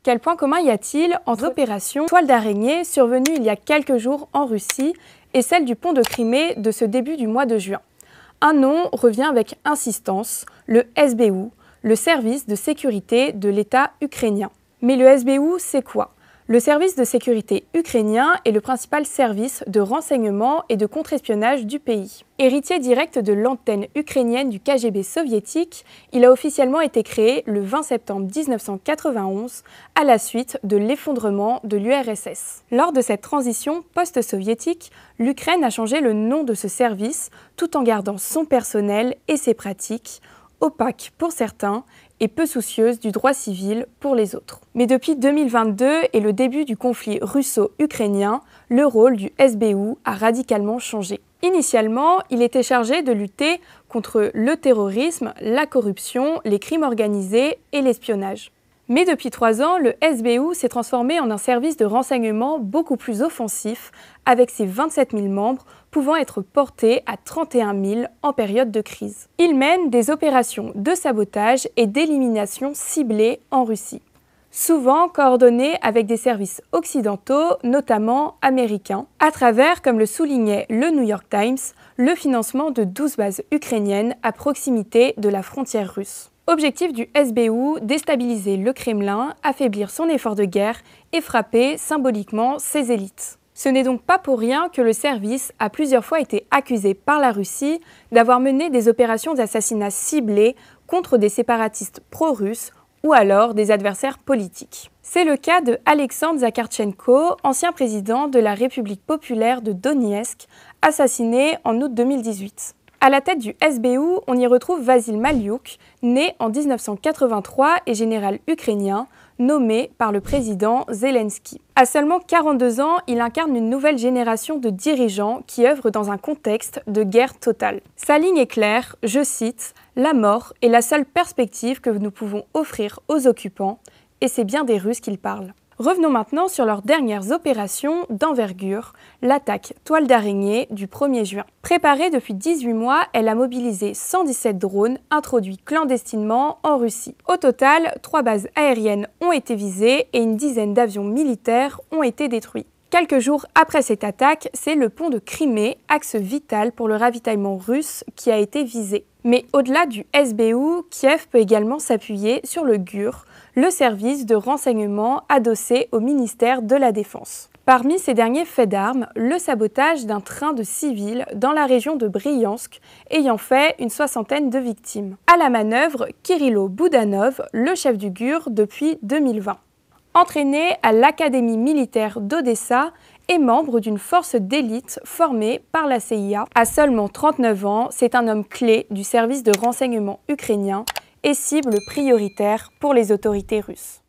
Quel point commun y a-t-il entre l'opération Toile d'araignée survenue il y a quelques jours en Russie et celle du pont de Crimée de ce début du mois de juin? Un nom revient avec insistance, le SBU, le service de sécurité de l'État ukrainien. Mais le SBU, c'est quoi? Le service de sécurité ukrainien est le principal service de renseignement et de contre-espionnage du pays. Héritier direct de l'antenne ukrainienne du KGB soviétique, il a officiellement été créé le 20 septembre 1991 à la suite de l'effondrement de l'URSS. Lors de cette transition post-soviétique, l'Ukraine a changé le nom de ce service tout en gardant son personnel et ses pratiques, opaques pour certains et peu soucieuse du droit civil pour les autres. Mais depuis 2022 et le début du conflit russo-ukrainien, le rôle du SBU a radicalement changé. Initialement, il était chargé de lutter contre le terrorisme, la corruption, les crimes organisés et l'espionnage. Mais depuis 3 ans, le SBU s'est transformé en un service de renseignement beaucoup plus offensif, avec ses 27 000 membres pouvant être portés à 31 000 en période de crise. Il mène des opérations de sabotage et d'élimination ciblées en Russie, souvent coordonnées avec des services occidentaux, notamment américains, à travers, comme le soulignait le New York Times, le financement de 12 bases ukrainiennes à proximité de la frontière russe. Objectif du SBU, déstabiliser le Kremlin, affaiblir son effort de guerre et frapper symboliquement ses élites. Ce n'est donc pas pour rien que le service a plusieurs fois été accusé par la Russie d'avoir mené des opérations d'assassinat ciblées contre des séparatistes pro-russes ou alors des adversaires politiques. C'est le cas de Alexandre Zakhartchenko, ancien président de la République populaire de Donetsk, assassiné en août 2018. À la tête du SBU, on y retrouve Vasil Maliouk, né en 1983 et général ukrainien, nommé par le président Zelensky. À seulement 42 ans, il incarne une nouvelle génération de dirigeants qui œuvrent dans un contexte de guerre totale. Sa ligne est claire, je cite, « La mort est la seule perspective que nous pouvons offrir aux occupants » et c'est bien des Russes qu'il parle. Revenons maintenant sur leurs dernières opérations d'envergure, l'attaque Toile d'araignée du 1er juin. Préparée depuis 18 mois, elle a mobilisé 117 drones introduits clandestinement en Russie. Au total, 3 bases aériennes ont été visées et une dizaine d'avions militaires ont été détruits. Quelques jours après cette attaque, c'est le pont de Crimée, axe vital pour le ravitaillement russe, qui a été visé. Mais au-delà du SBU, Kiev peut également s'appuyer sur le GUR, le service de renseignement adossé au ministère de la Défense. Parmi ces derniers faits d'armes, le sabotage d'un train de civils dans la région de Bryansk, ayant fait une 60aine de victimes. À la manœuvre, Kirilo Boudanov, le chef du GUR depuis 2020. Entraîné à l'Académie militaire d'Odessa et membre d'une force d'élite formée par la CIA. À seulement 39 ans, c'est un homme clé du service de renseignement ukrainien et cible prioritaire pour les autorités russes.